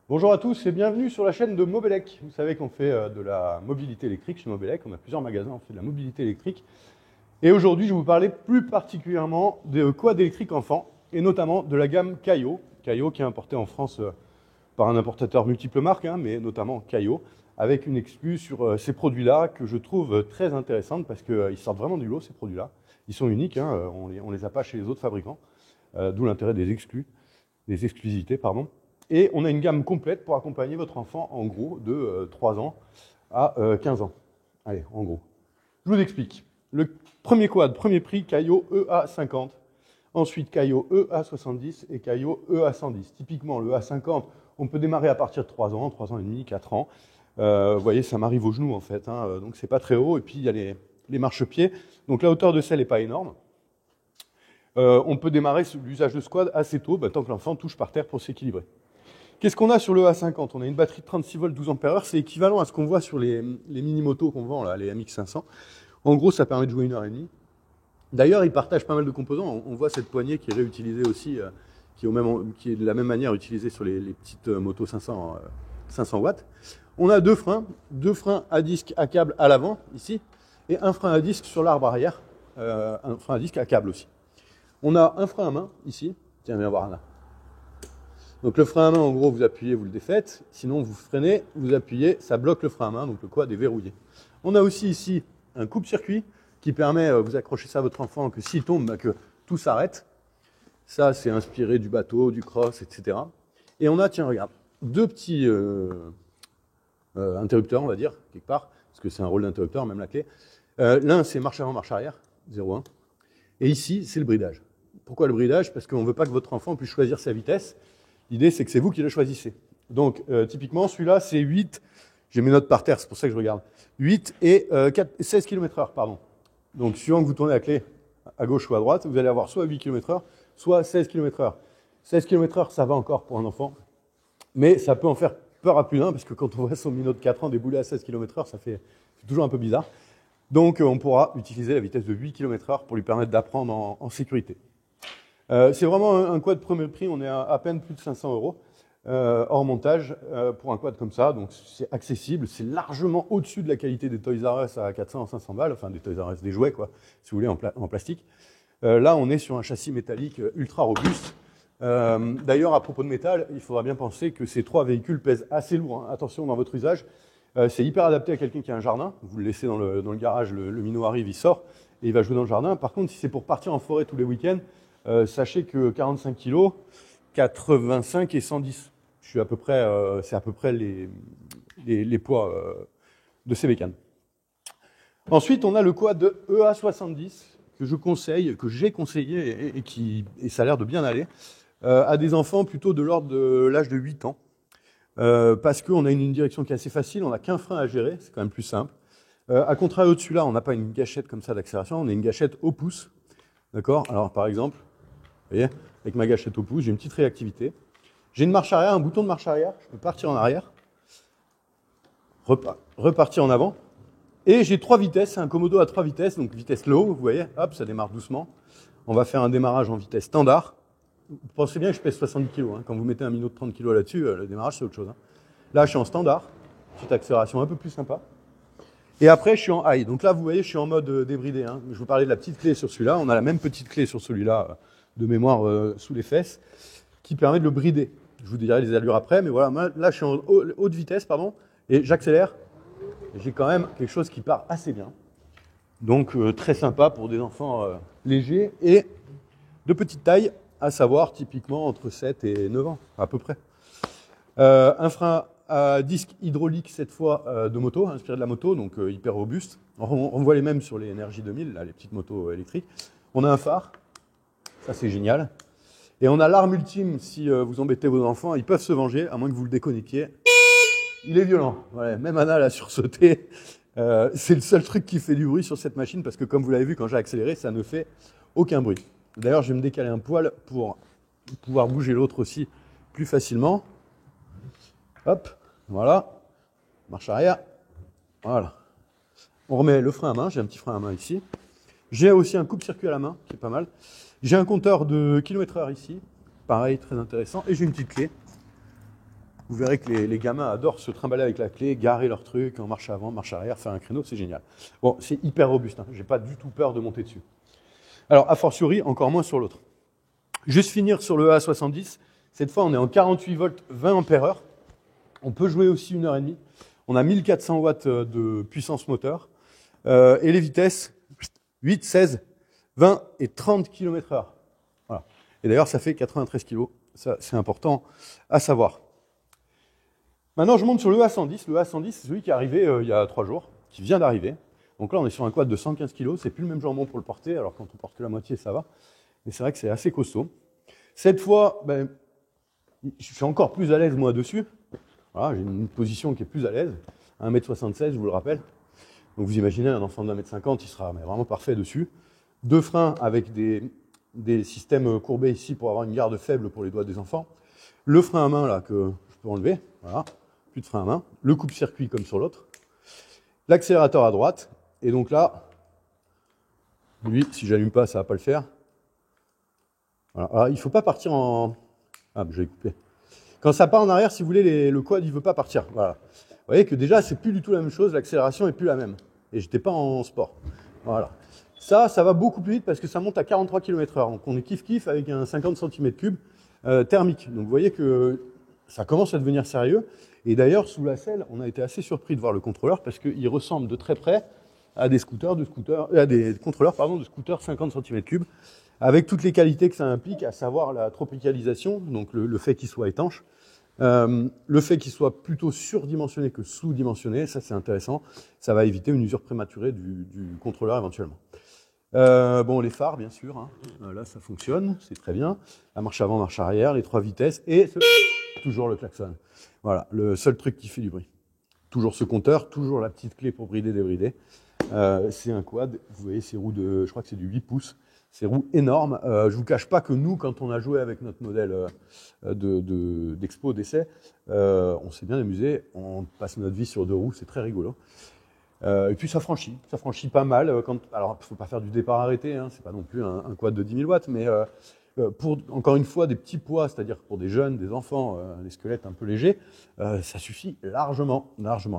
Bonjour à tous et bienvenue sur la chaîne de Mobelec. Vous savez qu'on fait de la mobilité électrique chez Mobelec. On a plusieurs magasins, on fait de la mobilité électrique. Et aujourd'hui, je vais vous parler plus particulièrement de quad électriques enfants et notamment de la gamme Caio. Caio qui est importé en France par un importateur multiple marques, mais notamment Caio, avec une exclue sur ces produits-là que je trouve très intéressante parce qu'ils sortent vraiment du lot, ces produits-là. Ils sont uniques, on les a pas chez les autres fabricants, d'où l'intérêt des exclusivités, pardon. Et on a une gamme complète pour accompagner votre enfant, en gros, de 3 ans à 15 ans. Allez, en gros. Je vous explique. Le premier quad, premier prix, Caio EA50. Ensuite, Caio EA70 et Caio EA110. Typiquement, le EA50, on peut démarrer à partir de 3 ans et demi, 4 ans. Vous voyez, ça m'arrive aux genoux, en fait. Donc, c'est pas très haut. Et puis, il y a les marchepieds. Donc, la hauteur de selle n'est pas énorme. On peut démarrer l'usage de ce quad assez tôt, tant que l'enfant touche par terre pour s'équilibrer. Qu'est-ce qu'on a sur le A50? On a une batterie de 36 volts 12 ampères. C'est équivalent à ce qu'on voit sur les mini-motos qu'on vend, là, les MX500. En gros, ça permet de jouer 1h30. D'ailleurs, ils partagent pas mal de composants. On voit cette poignée qui est réutilisée aussi, qui est de la même manière utilisée sur les petites motos 500 watts. On a deux freins à disque à câble à l'avant, ici, et un frein à disque sur l'arbre arrière, un frein à disque à câble aussi. On a un frein à main, ici. Tiens, viens voir là. Donc le frein à main, en gros, vous appuyez, vous le défaites. Sinon, vous freinez, vous appuyez, ça bloque le frein à main, donc le quad est verrouillé. On a aussi ici un coupe-circuit qui permet, vous accrochez ça à votre enfant, que s'il tombe, que tout s'arrête. Ça, c'est inspiré du bateau, du cross, etc. Et on a, tiens, regarde, deux petits interrupteurs, on va dire, quelque part, parce que c'est un rôle d'interrupteur, même la clé. L'un, c'est marche avant, marche arrière, 0,1. Et ici, c'est le bridage. Pourquoi le bridage? Parce qu'on ne veut pas que votre enfant puisse choisir sa vitesse. L'idée, c'est que c'est vous qui le choisissez. Donc, typiquement, celui-là, c'est 8. J'ai mes notes par terre, c'est pour ça que je regarde. 8 et 16 km/h, pardon. Donc, suivant que vous tournez la clé à gauche ou à droite, vous allez avoir soit 8 km/h, soit 16 km/h. 16 km/h, ça va encore pour un enfant. Mais ça peut en faire peur à plus d'un, parce que quand on voit son minot de 4 ans débouler à 16 km/h, c'est toujours un peu bizarre. Donc, on pourra utiliser la vitesse de 8 km/h pour lui permettre d'apprendre en sécurité. C'est vraiment un quad premier prix, on est à peine plus de 500 euros hors montage pour un quad comme ça, donc c'est accessible, c'est largement au-dessus de la qualité des Toys R Us à 400 500 balles, enfin des Toys R Us, des jouets quoi, si vous voulez, en plastique. Là, on est sur un châssis métallique ultra robuste. D'ailleurs, à propos de métal, il faudra bien penser que ces trois véhicules pèsent assez lourd. Attention dans votre usage, c'est hyper adapté à quelqu'un qui a un jardin. Vous le laissez dans le garage, le minot arrive, il sort et il va jouer dans le jardin. Par contre, si c'est pour partir en forêt tous les week-ends, sachez que 45 kg, 85 et 110. C'est à peu près les poids de ces bécanes. Ensuite, on a le quad de EA70 que je conseille, que j'ai conseillé et ça a l'air de bien aller à des enfants plutôt de l'ordre de l'âge de 8 ans. Parce qu'on a une direction qui est assez facile, on n'a qu'un frein à gérer, c'est quand même plus simple. À contrario de celui-là, on n'a pas une gâchette comme ça d'accélération, on a une gâchette au pouce. D'accord? Alors, par exemple, vous voyez, avec ma gâchette au pouce, j'ai une petite réactivité. J'ai une marche arrière, un bouton de marche arrière, je peux partir en arrière, repartir en avant. Et j'ai 3 vitesses, c'est un Komodo à 3 vitesses, donc vitesse low, vous voyez, hop, ça démarre doucement. On va faire un démarrage en vitesse standard. Vous pensez bien que je pèse 70 kg, quand vous mettez un minot de 30 kg là-dessus, le démarrage c'est autre chose. Là, je suis en standard, petite accélération un peu plus sympa. Et après, je suis en high. Donc là, vous voyez, je suis en mode débridé. Je vous parlais de la petite clé sur celui-là. On a la même petite clé sur celui-là, de mémoire sous les fesses, qui permet de le brider. Je vous dirai les allures après, mais voilà, là, je suis en haute vitesse, et j'accélère. J'ai quand même quelque chose qui part assez bien. Donc, très sympa pour des enfants légers et de petite taille, à savoir typiquement entre 7 et 9 ans, à peu près. Un frein à disque hydraulique cette fois de moto, inspiré de la moto, donc hyper robuste. On voit les mêmes sur les Energy 2000, là, les petites motos électriques. On a un phare, ça c'est génial. Et on a l'arme ultime, si vous embêtez vos enfants, ils peuvent se venger, à moins que vous le déconnectiez. Il est violent, ouais, même Anna l'a sursauté. C'est le seul truc qui fait du bruit sur cette machine, parce que comme vous l'avez vu, quand j'ai accéléré, ça ne fait aucun bruit. D'ailleurs, je vais me décaler un poil pour pouvoir bouger l'autre aussi plus facilement. Hop, voilà, marche arrière, voilà. On remet le frein à main, j'ai un petit frein à main ici. J'ai aussi un coupe-circuit à la main, qui est pas mal. J'ai un compteur de km/h ici, pareil, très intéressant. Et j'ai une petite clé Vous verrez que les gamins adorent se trimballer avec la clé, garer leur truc en marche avant, marche arrière, faire un créneau, c'est génial. Bon, c'est hyper robuste, hein. J'ai pas du tout peur de monter dessus. Alors, a fortiori, encore moins sur l'autre. Juste finir sur le A70. Cette fois, on est en 48 volts, 20 ampères-heure. On peut jouer aussi 1h30. On a 1400 watts de puissance moteur. Et les vitesses, 8, 16, 20 et 30 km/h. Voilà. Et d'ailleurs, ça fait 93 kg. Ça, c'est important à savoir. Maintenant, je monte sur le A110. Le A110, c'est celui qui est arrivé il y a 3 jours, qui vient d'arriver. Donc là, on est sur un quad de 115 kg. C'est plus le même jambon pour le porter. Alors, quand on porte que la moitié, ça va. Mais c'est vrai que c'est assez costaud. Cette fois, ben, je suis encore plus à l'aise, moi, dessus. Voilà, j'ai une position qui est plus à l'aise. 1m76, je vous le rappelle. Donc vous imaginez, un enfant de 1m50, il sera vraiment parfait dessus. 2 freins avec des systèmes courbés ici pour avoir une garde faible pour les doigts des enfants. Le frein à main, là, que je peux enlever. Voilà, plus de frein à main. Le coupe-circuit comme sur l'autre. L'accélérateur à droite. Et donc là, lui, si j'allume pas, ça va pas le faire. Voilà. Alors, il ne faut pas partir en... Ah, je vais couper. Quand ça part en arrière, si vous voulez, le quad, il ne veut pas partir. Voilà. Vous voyez que déjà, c'est plus du tout la même chose, l'accélération n'est plus la même. Et je n'étais pas en sport. Voilà. Ça va beaucoup plus vite parce que ça monte à 43 km/h. Donc on est kiff-kiff avec un 50 cm3 thermique. Donc vous voyez que ça commence à devenir sérieux. Et d'ailleurs, sous la selle, on a été assez surpris de voir le contrôleur parce qu'il ressemble de très près à des contrôleurs de scooters 50 cm3 avec toutes les qualités que ça implique, à savoir la tropicalisation, donc le fait qu'il soit étanche. Le fait qu'il soit plutôt surdimensionné que sous-dimensionné, ça c'est intéressant, ça va éviter une usure prématurée du contrôleur éventuellement. Bon, les phares bien sûr, hein. Là ça fonctionne, c'est très bien. La marche avant, marche arrière, les 3 vitesses et toujours le klaxon. Voilà, le seul truc qui fait du bruit. Toujours ce compteur, toujours la petite clé pour brider, débrider. C'est un quad, vous voyez ces roues je crois que c'est du 8 pouces. Ces roues énormes. Je ne vous cache pas que nous, quand on a joué avec notre modèle d'expo, d'essai, on s'est bien amusé. On passe notre vie sur 2 roues, c'est très rigolo. Et puis ça franchit pas mal. Alors, il ne faut pas faire du départ arrêté, hein, c'est pas non plus un quad de 10 000 watts, mais pour, encore une fois, des petits poids, c'est-à-dire pour des jeunes, des enfants, des squelettes un peu légers, ça suffit largement.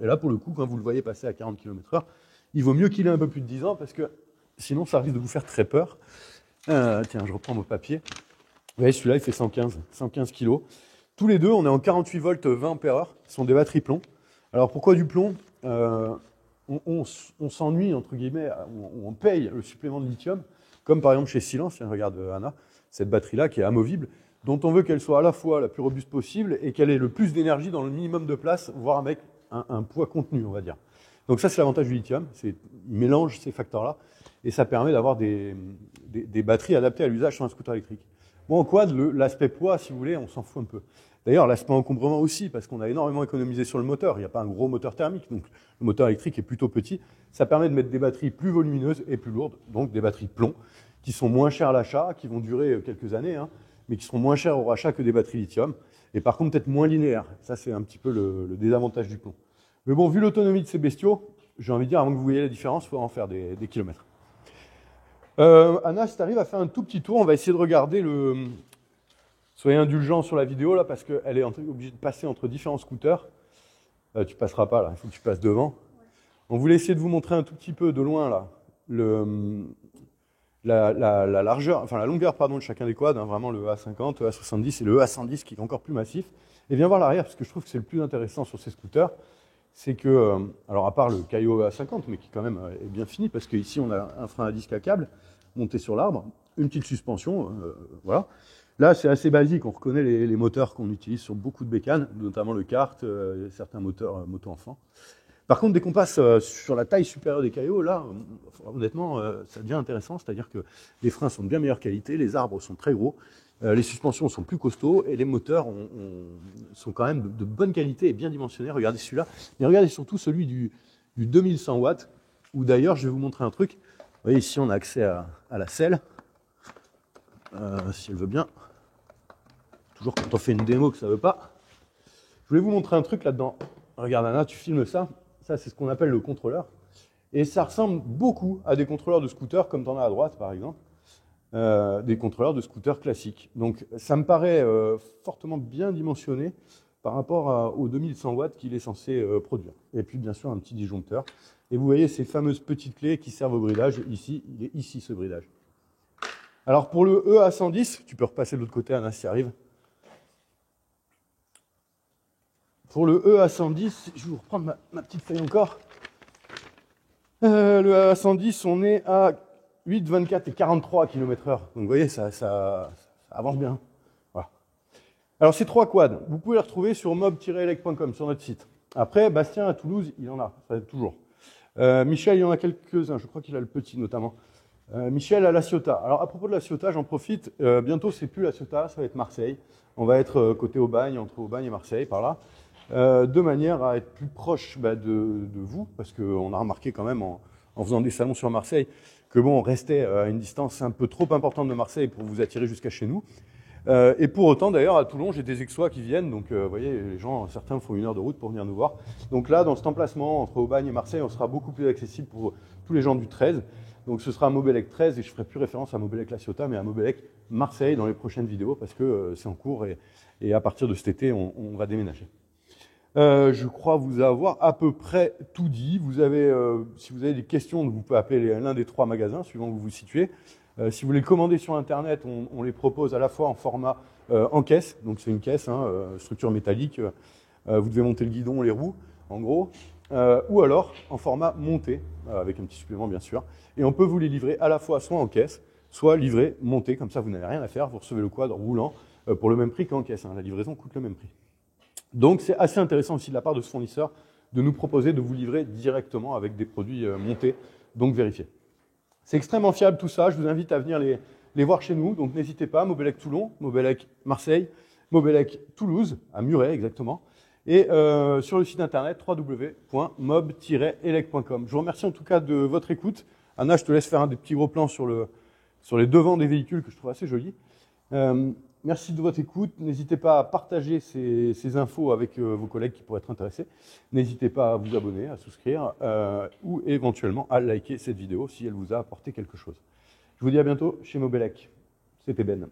Et là, pour le coup, quand vous le voyez passer à 40 km/h, il vaut mieux qu'il ait un peu plus de 10 ans, parce que sinon, ça risque de vous faire très peur. Tiens, je reprends mon papier. Vous voyez, celui-là, il fait 115 kg. Tous les deux, on est en 48 volts 20 ampères. Ce sont des batteries plomb. Alors, pourquoi du plomb? On s'ennuie, entre guillemets, on paye le supplément de lithium, comme par exemple chez Silence, tiens, regarde Anna, cette batterie-là qui est amovible, dont on veut qu'elle soit à la fois la plus robuste possible et qu'elle ait le plus d'énergie dans le minimum de place, voire avec un poids contenu, on va dire. Donc ça, c'est l'avantage du lithium. Il mélange ces facteurs-là. Et ça permet d'avoir des batteries adaptées à l'usage sur un scooter électrique. Bon, en quad, l'aspect poids, si vous voulez, on s'en fout un peu. D'ailleurs, l'aspect encombrement aussi, parce qu'on a énormément économisé sur le moteur. Il n'y a pas un gros moteur thermique, donc le moteur électrique est plutôt petit. Ça permet de mettre des batteries plus volumineuses et plus lourdes, donc des batteries plomb, qui sont moins chères à l'achat, qui vont durer quelques années, hein, mais qui seront moins chères au rachat que des batteries lithium. Et par contre, peut-être moins linéaires. Ça, c'est un petit peu le désavantage du plomb. Mais bon, vu l'autonomie de ces bestiaux, j'ai envie de dire, avant que vous voyez la différence, il faut en faire des kilomètres. Anna, si tu arrives à faire un tout petit tour, on va essayer de regarder Soyez indulgents sur la vidéo, là, parce qu'elle est obligée de passer entre différents scooters. Tu passeras pas, là, il faut que tu passes devant. Ouais. On voulait essayer de vous montrer un tout petit peu de loin, là, la largeur, enfin la longueur, pardon, de chacun des quads, hein, vraiment le A50, le A70 et le A110 qui est encore plus massif. Et viens voir l'arrière, parce que je trouve que c'est le plus intéressant sur ces scooters. C'est que, alors à part le Caio A50, mais qui quand même est bien fini, parce qu'ici on a un frein à disque à câble monté sur l'arbre, une petite suspension, voilà. Là c'est assez basique, on reconnaît les moteurs qu'on utilise sur beaucoup de bécanes, notamment le kart, certains moteurs moto-enfant. Par contre, dès qu'on passe sur la taille supérieure des Caio, là, honnêtement, ça devient intéressant, c'est-à-dire que les freins sont de bien meilleure qualité, les arbres sont très gros, les suspensions sont plus costauds et les moteurs sont quand même de bonne qualité et bien dimensionnés. Regardez celui-là, mais regardez surtout celui du 2100 watts, où d'ailleurs, je vais vous montrer un truc. Vous voyez, ici, on a accès à la selle, si elle veut bien. Toujours quand on fait une démo que ça ne veut pas. Je voulais vous montrer un truc là-dedans. Regarde, Anna, tu filmes ça. Ça, c'est ce qu'on appelle le contrôleur. Et ça ressemble beaucoup à des contrôleurs de scooter, comme tu en as à droite, par exemple. Des contrôleurs de scooter classiques. Donc ça me paraît fortement bien dimensionné par rapport aux 2100 watts qu'il est censé produire. Et puis bien sûr un petit disjoncteur. Et vous voyez ces fameuses petites clés qui servent au bridage. Ici, il est ici ce bridage. Alors pour le EA110, tu peux repasser de l'autre côté, Anna, si arrive. Pour le EA110, je vais vous reprendre ma petite feuille encore. Le EA110, on est à 8, 24 et 43 km/h. Donc vous voyez, ça avance bien. Voilà. Alors ces trois quads, vous pouvez les retrouver sur mob-elec.com, sur notre site. Après, Bastien à Toulouse, il en a, ça toujours. Michel, il y en a quelques-uns, je crois qu'il a le petit notamment. Michel à la Ciotat. Alors à propos de la Ciotat, j'en profite, bientôt c'est plus la Ciotat, ça va être Marseille. On va être côté Aubagne, entre Aubagne et Marseille, par là. De manière à être plus proche de vous, parce qu'on a remarqué quand même en faisant des salons sur Marseille, que bon, on restait à une distance un peu trop importante de Marseille pour vous attirer jusqu'à chez nous. Et pour autant, d'ailleurs, à Toulon, j'ai des Aixois qui viennent, donc vous voyez, les gens, certains font 1 heure de route pour venir nous voir. Donc là, dans cet emplacement, entre Aubagne et Marseille, on sera beaucoup plus accessible pour tous les gens du 13. Donc ce sera Mobelec 13, et je ferai plus référence à Mobelec La Ciotat, mais à Mobelec Marseille dans les prochaines vidéos, parce que c'est en cours, et à partir de cet été, on va déménager. Je crois vous avoir à peu près tout dit. Vous avez, si vous avez des questions, vous pouvez appeler l'un des 3 magasins, suivant où vous vous situez. Si vous voulez commander sur Internet, on les propose à la fois en format en caisse, donc c'est une caisse, structure métallique, vous devez monter le guidon, les roues, en gros, ou alors en format monté, avec un petit supplément bien sûr. Et on peut vous les livrer à la fois soit en caisse, soit livré, monté, comme ça vous n'avez rien à faire, vous recevez le quad roulant pour le même prix qu'en caisse. La livraison coûte le même prix. Donc c'est assez intéressant aussi de la part de ce fournisseur de nous proposer de vous livrer directement avec des produits montés, donc vérifiés. C'est extrêmement fiable tout ça, je vous invite à venir les voir chez nous, donc n'hésitez pas, Mobelec Toulon, Mobelec Marseille, Mobelec Toulouse, à Muret exactement, et sur le site internet www.mob-elec.com. Je vous remercie en tout cas de votre écoute. Anna, je te laisse faire des petits gros plans sur les devants des véhicules que je trouve assez jolis. Merci de votre écoute. N'hésitez pas à partager ces infos avec vos collègues qui pourraient être intéressés. N'hésitez pas à vous abonner, à souscrire ou éventuellement à liker cette vidéo si elle vous a apporté quelque chose. Je vous dis à bientôt chez Mobelec. C'était Ben.